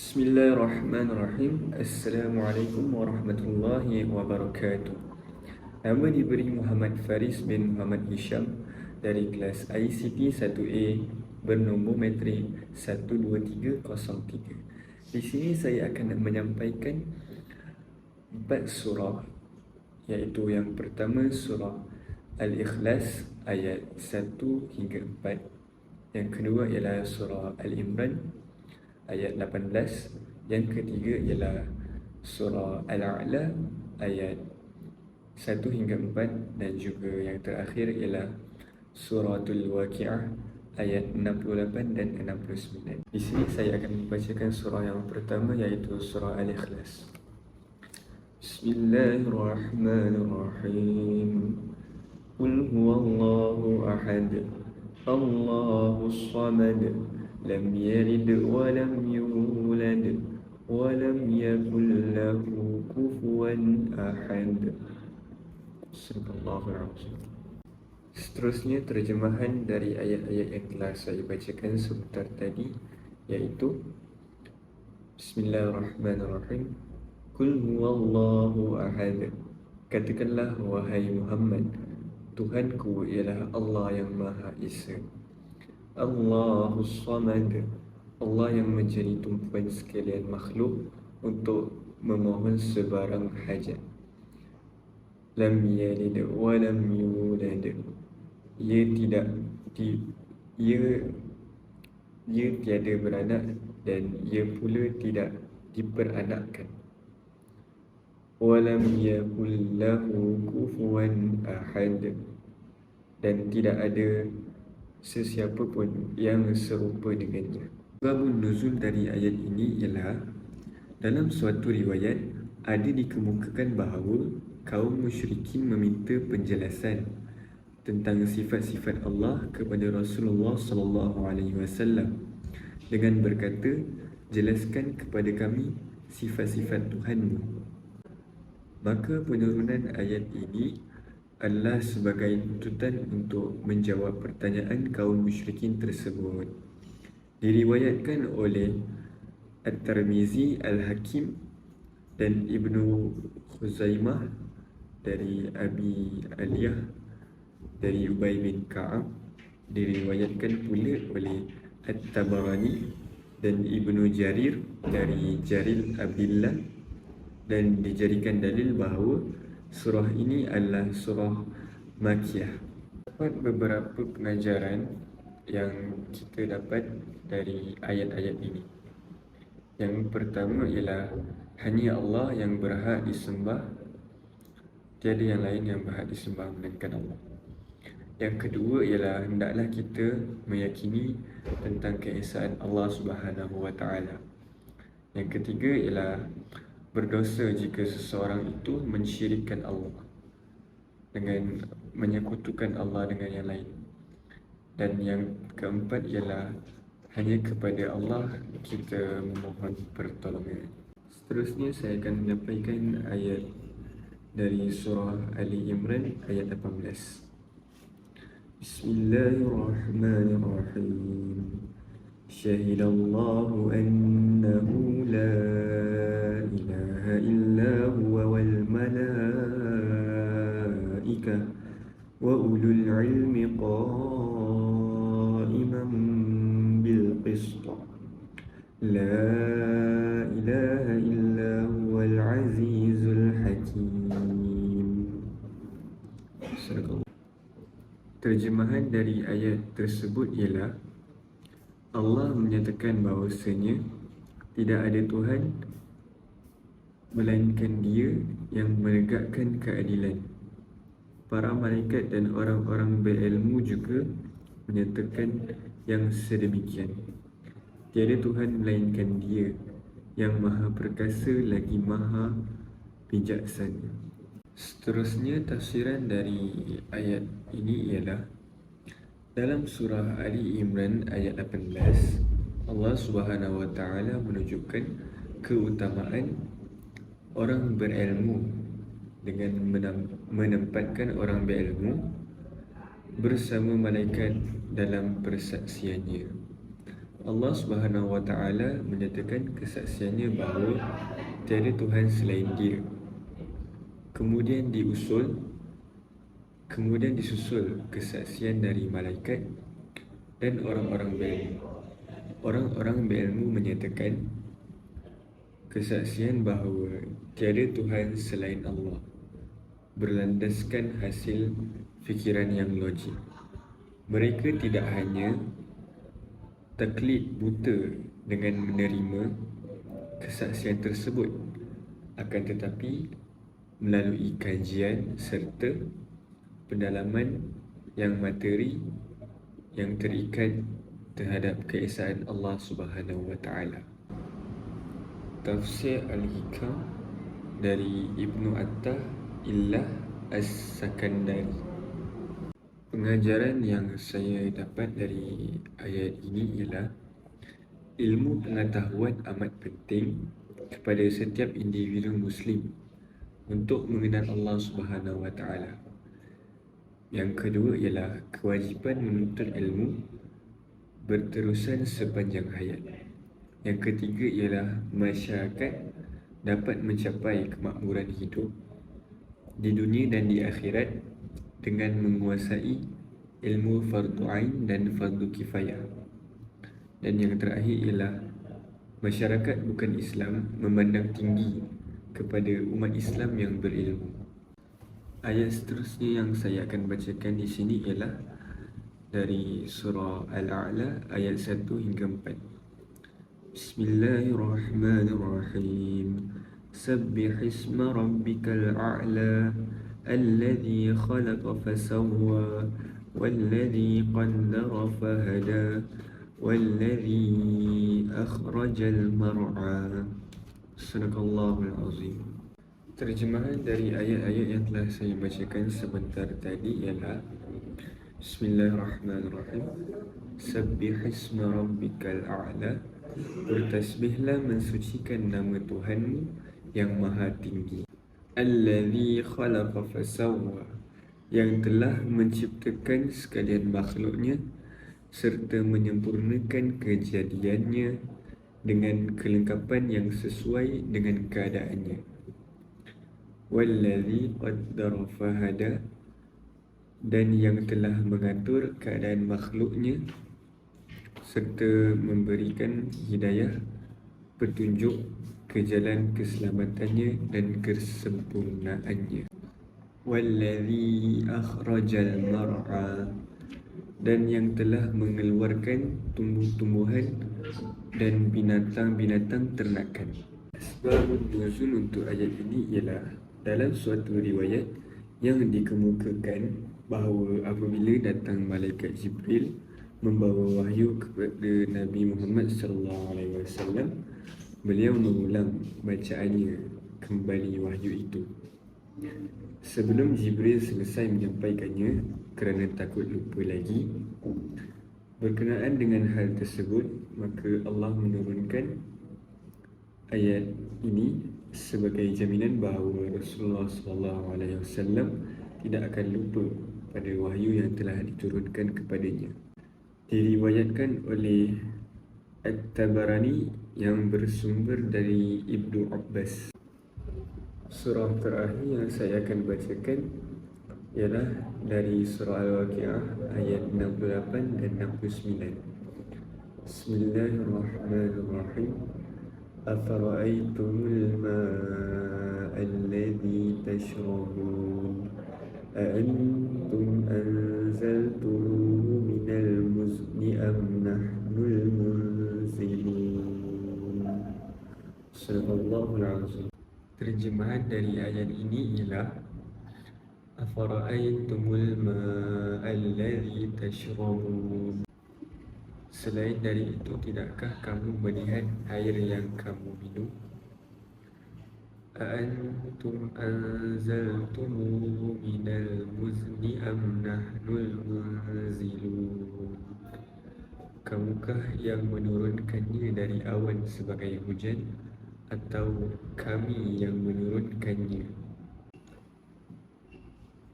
Bismillahirrahmanirrahim. Assalamualaikum warahmatullahi wabarakatuh. Nama diberi Muhammad Faris bin Muhammad Hisham dari kelas ICT 1A bernombor metrik 12303. Di sini saya akan menyampaikan 4 surah, iaitu yang pertama surah Al-Ikhlas ayat 1 hingga 4. Yang kedua ialah surah Al-Imran ayat 18. Yang ketiga ialah surah Al-A'la ayat 1 hingga 4. Dan juga yang terakhir ialah suratul Waqi'ah ayat 68 dan 69. Di sini saya akan membacakan surah yang pertama, iaitu surah Al-Ikhlas. Bismillahirrahmanirrahim. Qul huwallahu ahad, Allahus samad, lam yalid wa lam yulad wa lam yakul lahu kufuwan ahad. Subhanallahul azim. Seterusnya terjemahan dari ayat-ayat yang telah saya bacakan sebentar tadi, iaitu Bismillahirrahmanirrahim. Qul huwallahu ahad. Katakanlah wahai Muhammad, Tuhanku ialah Allah yang Maha Esa. Allahus samad, Allah yang menjadi tumpuan sekalian makhluk untuk memohon sebarang hajat. Lam yalid wa lam yulad, ia tiada beranak dan ia pula tidak diperanakkan. Walam yakul lahu kufuwan ahad, dan tidak ada sesiapa pun yang serupa dengannya. Sebab nuzul dari ayat ini ialah dalam suatu riwayat ada dikemukakan bahawa kaum musyrikin meminta penjelasan tentang sifat-sifat Allah kepada Rasulullah sallallahu alaihi wasallam dengan berkata, jelaskan kepada kami sifat-sifat Tuhanmu. Maka penurunan ayat ini adalah sebagai tuntutan untuk menjawab pertanyaan kaum musyrikin tersebut. Diriwayatkan oleh At-Tirmizi, Al-Hakim dan Ibnu Khuzaimah dari Abi Aliyah dari Ubay bin Ka'ab. Diriwayatkan pula oleh At-Tabarani dan Ibnu Jarir dari Jarir Abdillah, dan dijadikan dalil bahawa surah ini adalah surah Makkiyah. Dapat beberapa pengajaran yang kita dapat dari ayat-ayat ini. Yang pertama ialah hanya Allah yang berhak disembah, tiada yang lain yang berhak disembah melainkan Allah. Yang kedua ialah hendaklah kita meyakini tentang keesaan Allah Subhanahu wa taala. Yang ketiga ialah berdosa jika seseorang itu mensyirikkan Allah dengan menyekutukan Allah dengan yang lain. Dan yang keempat ialah hanya kepada Allah kita memohon pertolongan. Seterusnya saya akan menyampaikan ayat dari surah Ali Imran ayat 18. Bismillahirrahmanirrahim. Syahidallahu annahu la ilaha illa huwa wal malaikah wa ulul ilmi qa'iman bil qist. La ilaha illa huwal azizul hakim. Terjemahan dari ayat tersebut ialah Allah menyatakan bahawasanya tidak ada Tuhan melainkan Dia yang menegakkan keadilan. Para malaikat dan orang-orang berilmu juga menyatakan yang sedemikian. Tiada Tuhan melainkan Dia yang Maha Perkasa lagi Maha Bijaksana. Seterusnya tafsiran dari ayat ini ialah dalam surah Ali Imran ayat 18, Allah Subhanahu wa taala menunjukkan keutamaan orang berilmu dengan menempatkan orang berilmu bersama malaikat dalam persaksiannya. Allah Subhanahu Wa Taala menyatakan kesaksiannya bahawa tiada Tuhan selain Dia. Kemudian disusul kesaksian dari malaikat dan orang-orang berilmu. Orang-orang berilmu menyatakan kesaksian bahawa tiada Tuhan selain Allah berlandaskan hasil fikiran yang logik. Mereka tidak hanya taklid buta dengan menerima kesaksian tersebut, akan tetapi melalui kajian serta pendalaman yang materi yang terikat terhadap keesaan Allah Subhanahu Wa Taala. Tafsir Al-Hikam dari Ibnu Atta'illah As-Sakandari. Pengajaran yang saya dapat dari ayat ini ialah ilmu pengetahuan amat penting kepada setiap individu Muslim untuk mengenal Allah Subhanahu Wa Taala. Yang kedua ialah kewajipan menuntut ilmu berterusan sepanjang hayat. Yang ketiga ialah masyarakat dapat mencapai kemakmuran hidup di dunia dan di akhirat dengan menguasai ilmu fardu ain dan fardu kifayah. Dan yang terakhir ialah masyarakat bukan Islam memandang tinggi kepada umat Islam yang berilmu. Ayat seterusnya yang saya akan bacakan di sini ialah dari surah Al-A'la ayat 1 hingga 4. Bismillahirrahmanirrahim. Sabbih isma rabbikal a'la alladhi khalaqa fasawwa walladhi qaddara fahada walladhi akhrajal mar'a. Sadaqallahul azim. Terjemahan dari ayat-ayat yang telah saya bacakan sebentar tadi ialah Bismillahirrahmanirrahim. Sabbih isma rabbikal a'la. Bertasbihlah mensucikan nama Tuhanmu yang maha tinggi. Alladhi khalaqa fasawwa, yang telah menciptakan sekalian makhluknya serta menyempurnakan kejadiannya dengan kelengkapan yang sesuai dengan keadaannya. Walladhi qaddara fahada, dan yang telah mengatur keadaan makhluknya serta memberikan hidayah, petunjuk ke jalan keselamatannya dan kesempurnaannya. Walladhi akhrajal mar'a, dan yang telah mengeluarkan tumbuh-tumbuhan dan binatang-binatang ternakan. Sebab nuzul untuk ayat ini ialah dalam suatu riwayat yang dikemukakan bahawa apabila datang malaikat Jibril membawa wahyu kepada Nabi Muhammad SAW, beliau mengulang bacaannya kembali wahyu itu. Sebelum Jibril selesai menyampaikannya kerana takut lupa lagi, berkenaan dengan hal tersebut, maka Allah menurunkan ayat ini sebagai jaminan bahawa Rasulullah SAW tidak akan lupa pada wahyu yang telah diturunkan kepadanya. Diriwayatkan oleh At-Tabarani yang bersumber dari Ibnu Abbas. Surah terakhir yang saya akan bacakan ialah dari surah Al-Waqi'ah ayat 68 dan 69. Bismillahirrahmanirrahim. Afara'aytumul ma'a alladhi tashrabun أأنتم أنزلتموه من المزن أم نحن المنزلون. Sadaqallahul azim. Terjemahan dari ayat ini ialah Afara'aytumul ma'alladhi tashrabun. Selain dari itu, tidakkah kamu melihat air yang kamu minum? أأنتم أنزلتموه من المزن أم نحن المنزلون. Kamukah yang menurunkannya dari awan sebagai hujan, atau kami yang menurunkannya?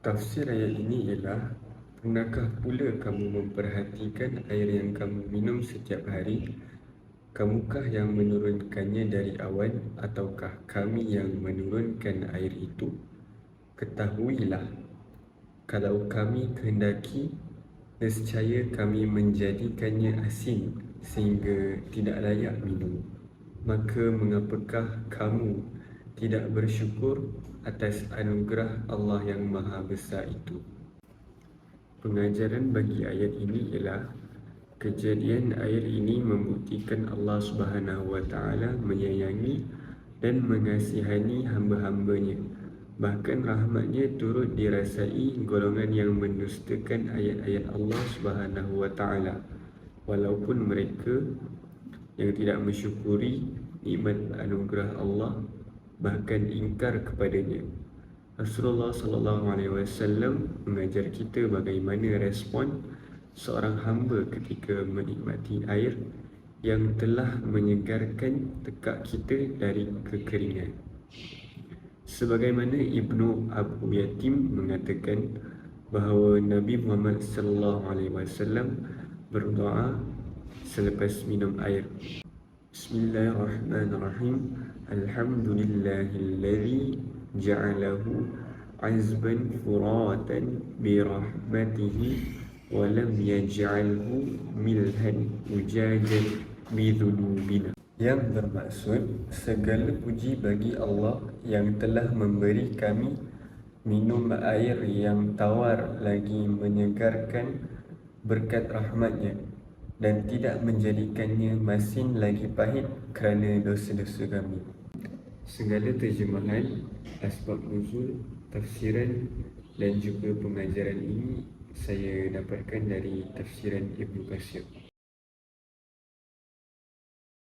Tafsir ayat ini ialah Pernahkah pula kamu memperhatikan air yang kamu minum setiap hari? Kamukah yang menurunkannya dari awan, ataukah kami yang menurunkan air itu? Ketahuilah, kalau kami kehendaki, nescaya kami menjadikannya asin sehingga tidak layak minum. Maka mengapakah kamu tidak bersyukur atas anugerah Allah yang Maha Besar itu? Pengajaran bagi ayat ini ialah kejadian air ini membuktikan Allah Subhanahu wa Ta'ala menyayangi dan mengasihani hamba-hambanya. Bahkan rahmatnya turut dirasai golongan yang mendustakan ayat-ayat Allah Subhanahu wa Ta'ala, walaupun mereka yang tidak mensyukuri nikmat anugerah Allah, bahkan ingkar kepadanya. Rasulullah SAW mengajar kita bagaimana respon seorang hamba ketika menikmati air yang telah menyegarkan tekak kita dari kekeringan. Sebagaimana Ibnu Abu Yatim mengatakan bahawa Nabi Muhammad SAW berdoa selepas minum air. Bismillahirrahmanirrahim. Alhamdulillahilladzi ja'alahu azban furatan birahmatihi wa lam yaj'alhu milhan ujajan bidhunubina. Yang bermaksud, segala puji bagi Allah yang telah memberi kami minum air yang tawar lagi menyegarkan berkat rahmatnya, dan tidak menjadikannya masin lagi pahit kerana dosa-dosa kami. Segala terjemahan, asbab nuzul, tafsiran dan juga pengajaran ini saya dapatkan dari tafsiran Ibnu Katsir.